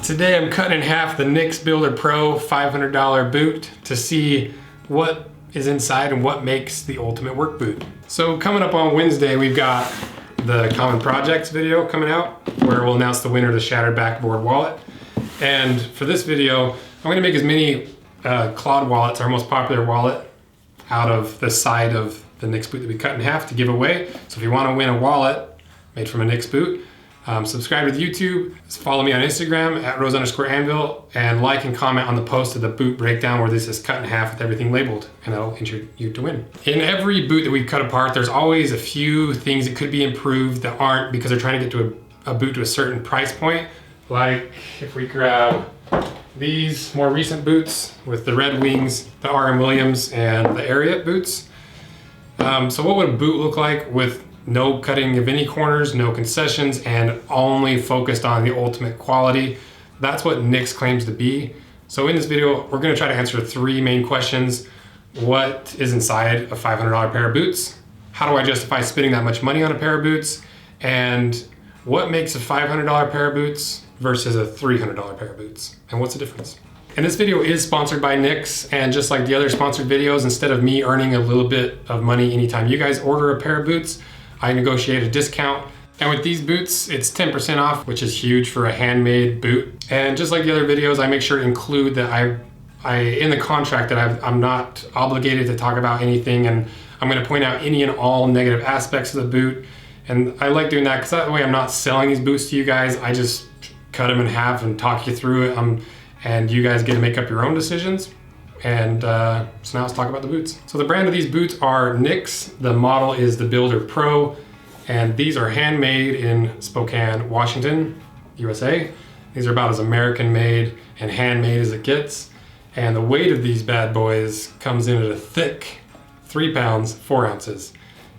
Today I'm cutting in half the BuilderPro $500 boot to see what is inside and what makes the ultimate work boot. So coming up on Wednesday, we've got the Common Projects video coming out where we'll announce the winner of the Shattered Backboard wallet. And for this video, I'm gonna make as many Claude wallets, our most popular wallet, out of the side of the Nix boot that we cut in half to give away. So if you wanna win a wallet made from a Nix boot, subscribe to YouTube, follow me on Instagram at @rose_anvil, and like and comment on the post of the boot breakdown where this is cut in half with everything labeled, and that'll enter you to win. In every boot that we cut apart, there's always a few things that could be improved that aren't, because they're trying to get to a boot to a certain price point. Like if we grab these more recent boots with the red wings, the R.M. Williams and the Ariat boots. So what would a boot look like with no cutting of any corners, no concessions, and only focused on the ultimate quality? That's what Nix claims to be. So in this video, we're gonna try to answer three main questions. What is inside a $500 pair of boots? How do I justify spending that much money on a pair of boots? And what makes a $500 pair of boots versus a $300 pair of boots? And what's the difference? And this video is sponsored by Nix, and just like the other sponsored videos, instead of me earning a little bit of money anytime you guys order a pair of boots, I negotiate a discount. And with these boots, it's 10% off, which is huge for a handmade boot. And just like the other videos, I make sure to include that I in the contract that I'm not obligated to talk about anything, and I'm gonna point out any and all negative aspects of the boot. And I like doing that because that way I'm not selling these boots to you guys. I just cut them in half and talk you through it, and you guys get to make up your own decisions. And so now let's talk about the boots. So the brand of these boots are Nix. The model is the BuilderPro, and these are handmade in Spokane, Washington, USA. These are about as American made and handmade as it gets. And the weight of these bad boys comes in at a thick 3 pounds, 4 ounces.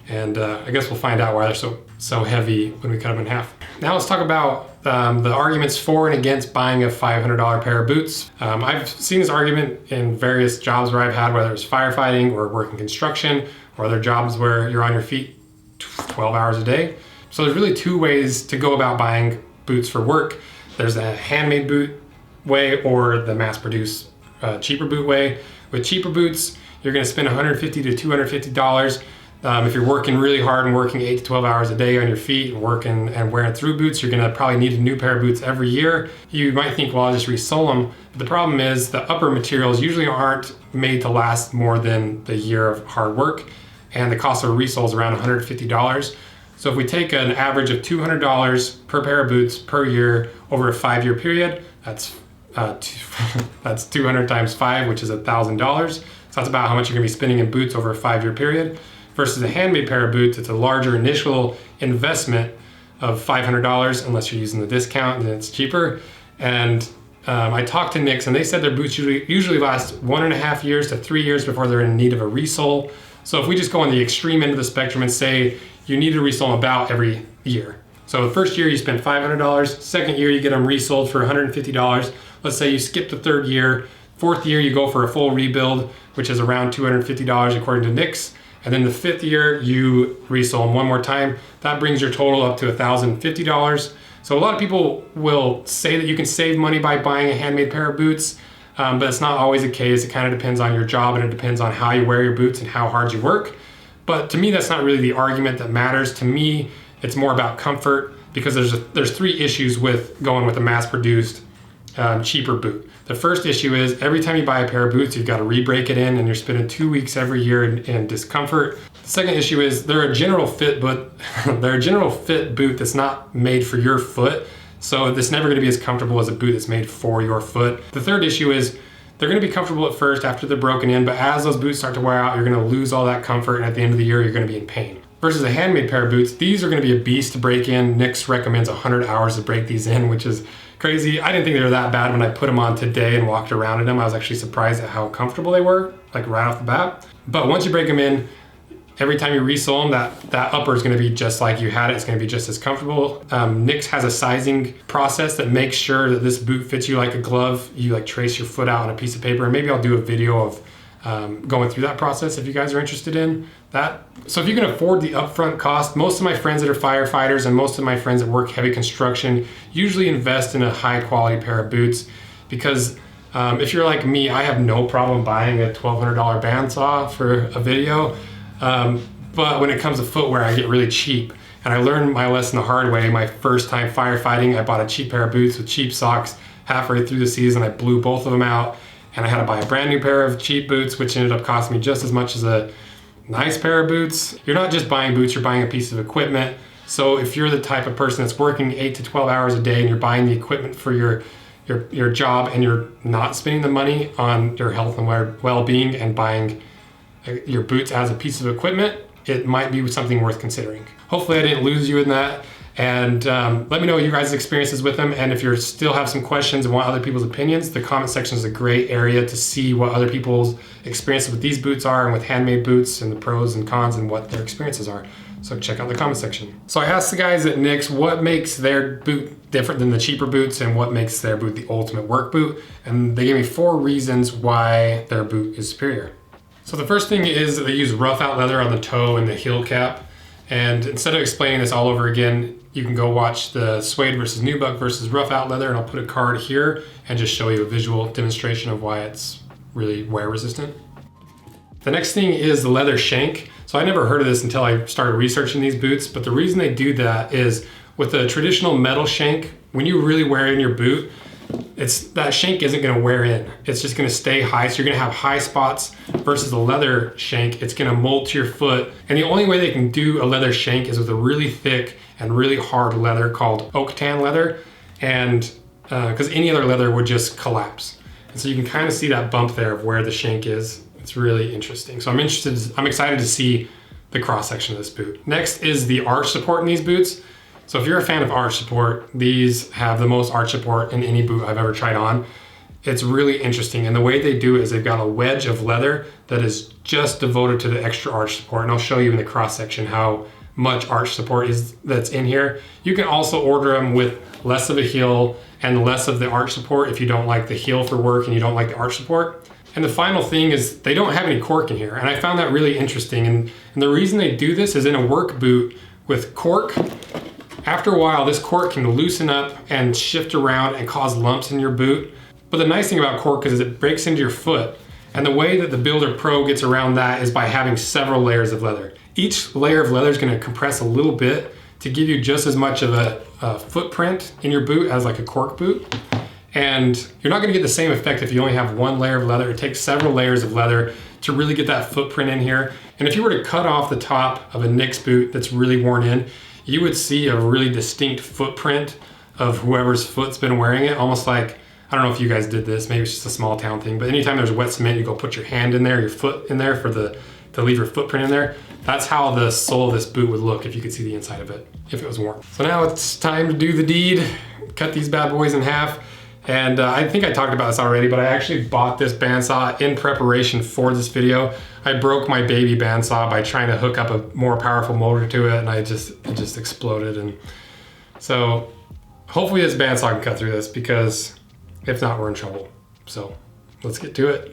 And I guess we'll find out why they're so heavy when we cut them in half. Now let's talk about the arguments for and against buying a $500 pair of boots. I've seen this argument in various jobs where I've had, whether it's firefighting or working construction or other jobs where you're on your feet 12 hours a day. So there's really two ways to go about buying boots for work. There's a handmade boot way or the mass-produced cheaper boot way. With cheaper boots, you're gonna spend $150 to $250. If you're working really hard and working 8 to 12 hours a day on your feet and working and wearing through boots, you're gonna probably need a new pair of boots every year. You might think, well, I'll just resole them. But the problem is the upper materials usually aren't made to last more than the year of hard work, and the cost of a resole is around $150. So if we take an average of $200 per pair of boots per year over a 5-year period, that's 200 times 5, which is $1,000. So that's about how much you're gonna be spending in boots over a 5-year period. Versus a handmade pair of boots, it's a larger initial investment of $500 unless you're using the discount, and then it's cheaper. And I talked to Nix, and they said their boots usually last 1.5 years to 3 years before they're in need of a resole. So if we just go on the extreme end of the spectrum and say you need to resole them about every year. So the first year you spend $500, second year you get them resoled for $150. Let's say you skip the third year, fourth year you go for a full rebuild, which is around $250 according to Nix. And then the 5th year, you resole them one more time. That brings your total up to $1,050. So a lot of people will say that you can save money by buying a handmade pair of boots, but it's not always the case. It kind of depends on your job, and it depends on how you wear your boots and how hard you work. But to me, that's not really the argument that matters. To me, it's more about comfort, because there's 3 issues with going with a mass-produced cheaper boot. The first issue is every time you buy a pair of boots, you've got to re-break it in, and you're spending 2 weeks every year in discomfort. The second issue is they're a general fit boot that's not made for your foot. So it's never going to be as comfortable as a boot that's made for your foot. The third issue is they're going to be comfortable at first after they're broken in, but as those boots start to wear out, you're going to lose all that comfort, and at the end of the year, you're going to be in pain. Versus a handmade pair of boots, these are going to be a beast to break in. Nix recommends 100 hours to break these in, which is crazy. I didn't think they were that bad when I put them on today and walked around in them. I was actually surprised at how comfortable they were, like right off the bat. But once you break them in, every time you resole them, that upper is gonna be just like you had it. It's gonna be just as comfortable. Nix has a sizing process that makes sure that this boot fits you like a glove. You like trace your foot out on a piece of paper, and maybe I'll do a video of going through that process if you guys are interested in that. So if you can afford the upfront cost, most of my friends that are firefighters and most of my friends that work heavy construction usually invest in a high quality pair of boots, because if you're like me, I have no problem buying a $1,200 bandsaw for a video. But when it comes to footwear, I get really cheap. And I learned my lesson the hard way. My first time firefighting, I bought a cheap pair of boots with cheap socks. Halfway through the season, I blew both of them out, and I had to buy a brand new pair of cheap boots, which ended up costing me just as much as a nice pair of boots. You're not just buying boots, you're buying a piece of equipment. So if you're the type of person that's working 8 to 12 hours a day and you're buying the equipment for your job, and you're not spending the money on your health and well-being and buying your boots as a piece of equipment, it might be something worth considering. Hopefully I didn't lose you in that. And let me know your guys' experiences with them. And if you still have some questions and want other people's opinions, the comment section is a great area to see what other people's experiences with these boots are and with handmade boots, and the pros and cons and what their experiences are. So check out the comment section. So I asked the guys at Nick's what makes their boot different than the cheaper boots and what makes their boot the ultimate work boot. And they gave me 4 reasons why their boot is superior. So the first thing is that they use rough out leather on the toe and the heel cap. And instead of explaining this all over again, you can go watch the suede versus nubuck versus rough out leather, and I'll put a card here and just show you a visual demonstration of why it's really wear resistant. The next thing is the leather shank. So I never heard of this until I started researching these boots, but the reason they do that is with a traditional metal shank, when you really wear in your boot, that shank isn't going to wear in. It's just going to stay high. So you're going to have high spots versus a leather shank. It's going to mold to your foot. And the only way they can do a leather shank is with a really thick and really hard leather called oak tan leather. And because any other leather would just collapse. And so you can kind of see that bump there of where the shank is. It's really interesting. So I'm excited to see the cross section of this boot. Next is the arch support in these boots. So if you're a fan of arch support, these have the most arch support in any boot I've ever tried on. It's really interesting. And the way they do it is they've got a wedge of leather that is just devoted to the extra arch support. And I'll show you in the cross section how much arch support that's in here. You can also order them with less of a heel and less of the arch support if you don't like the heel for work and you don't like the arch support. And the final thing is they don't have any cork in here. And I found that really interesting. And the reason they do this is in a work boot with cork, after a while, this cork can loosen up and shift around and cause lumps in your boot. But the nice thing about cork is it breaks into your foot. And the way that the BuilderPro gets around that is by having several layers of leather. Each layer of leather is going to compress a little bit to give you just as much of a footprint in your boot as like a cork boot. And you're not going to get the same effect if you only have one layer of leather. It takes several layers of leather to really get that footprint in here. And if you were to cut off the top of a Nick's boot that's really worn in, you would see a really distinct footprint of whoever's foot's been wearing it. Almost like, I don't know if you guys did this, maybe it's just a small town thing, but anytime there's wet cement, you go put your hand in there, your foot in there to leave your footprint in there. That's how the sole of this boot would look if you could see the inside of it, if it was worn. So now it's time to do the deed, cut these bad boys in half. And I think I talked about this already, but I actually bought this bandsaw in preparation for this video. I broke my baby bandsaw by trying to hook up a more powerful motor to it, and it just exploded. And so hopefully this bandsaw can cut through this, because if not, we're in trouble. So let's get to it.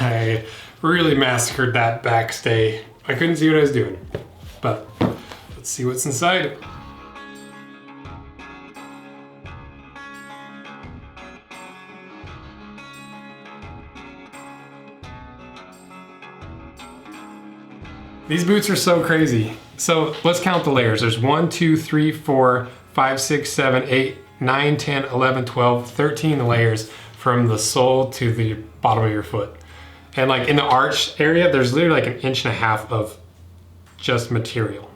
I really massacred that back stay. I couldn't see what I was doing, but let's see what's inside. These boots are so crazy. So let's count the layers. There's 1, 2, 3, 4, 5, 6, 7, 8, 9, 10, 11, 12, 13 layers from the sole to the bottom of your foot. And like in the arch area, there's literally like 1.5 inches of just material.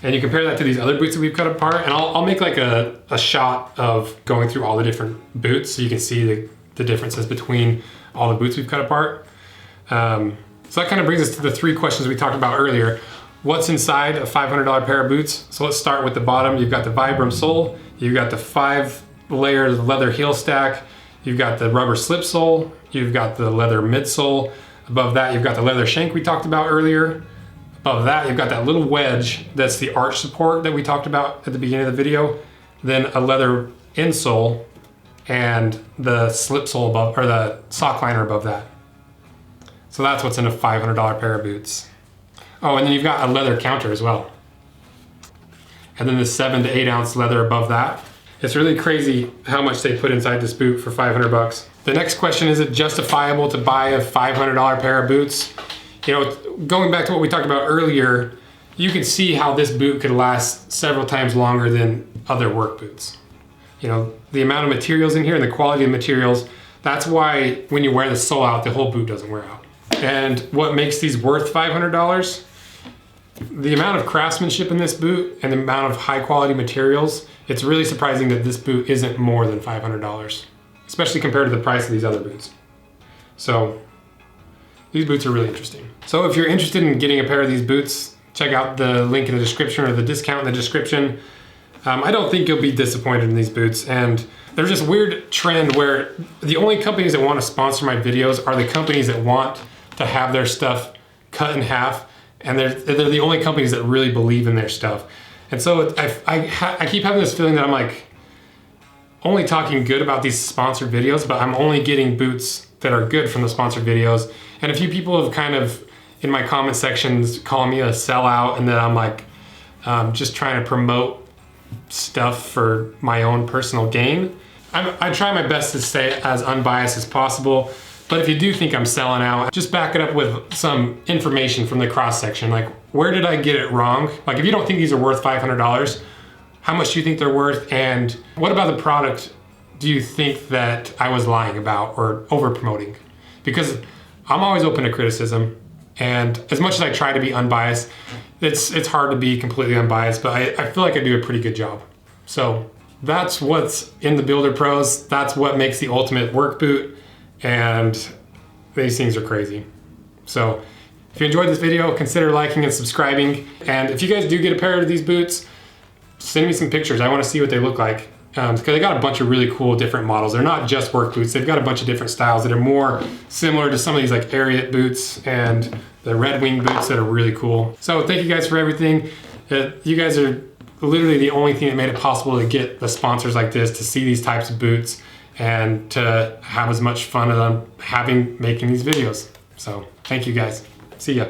And you compare that to these other boots that we've cut apart, and I'll make like a shot of going through all the different boots so you can see the differences between all the boots we've cut apart. So that kind of brings us to the 3 questions we talked about earlier. What's inside a $500 pair of boots? So let's start with the bottom. You've got the Vibram sole, you've got the 5 layers leather heel stack, you've got the rubber slip sole, you've got the leather midsole. Above that, you've got the leather shank we talked about earlier. Above that, you've got that little wedge that's the arch support that we talked about at the beginning of the video. Then a leather insole and the slip sole above, or the sock liner above that. So that's what's in a $500 pair of boots. Oh, and then you've got a leather counter as well. And then the 7 to 8 ounce leather above that. It's really crazy how much they put inside this boot for 500 bucks. The next question, is it justifiable to buy a $500 pair of boots? You know, going back to what we talked about earlier, you can see how this boot could last several times longer than other work boots. You know, the amount of materials in here and the quality of materials, that's why when you wear the sole out, the whole boot doesn't wear out. And what makes these worth $500? The amount of craftsmanship in this boot and the amount of high quality materials, it's really surprising that this boot isn't more than $500, especially compared to the price of these other boots. So these boots are really interesting. So if you're interested in getting a pair of these boots, check out the link in the description or the discount in the description. I don't think you'll be disappointed in these boots. And there's this weird trend where the only companies that want to sponsor my videos are the companies that want to have their stuff cut in half, and they're the only companies that really believe in their stuff. And so I keep having this feeling that I'm like only talking good about these sponsored videos, but I'm only getting boots that are good from the sponsored videos. And a few people have kind of in my comment sections calling me a sellout, and that I'm like just trying to promote stuff for my own personal gain. I try my best to stay as unbiased as possible. But if you do think I'm selling out, just back it up with some information from the cross section. Like, where did I get it wrong? Like, if you don't think these are worth $500, how much do you think they're worth? And what about the product do you think that I was lying about or over promoting? Because I'm always open to criticism. And as much as I try to be unbiased, it's hard to be completely unbiased, but I feel like I do a pretty good job. So that's what's in the BuilderPros. That's what makes the ultimate work boot. And these things are crazy. So if you enjoyed this video, consider liking and subscribing. And if you guys do get a pair of these boots, send me some pictures. I want to see what they look like. Because they got a bunch of really cool different models. They're not just work boots. They've got a bunch of different styles that are more similar to some of these like Ariat boots and the Red Wing boots that are really cool. So thank you guys for everything. You guys are literally the only thing that made it possible to get the sponsors like this, to see these types of boots, and to have as much fun as I'm having making these videos. So thank you guys. See ya.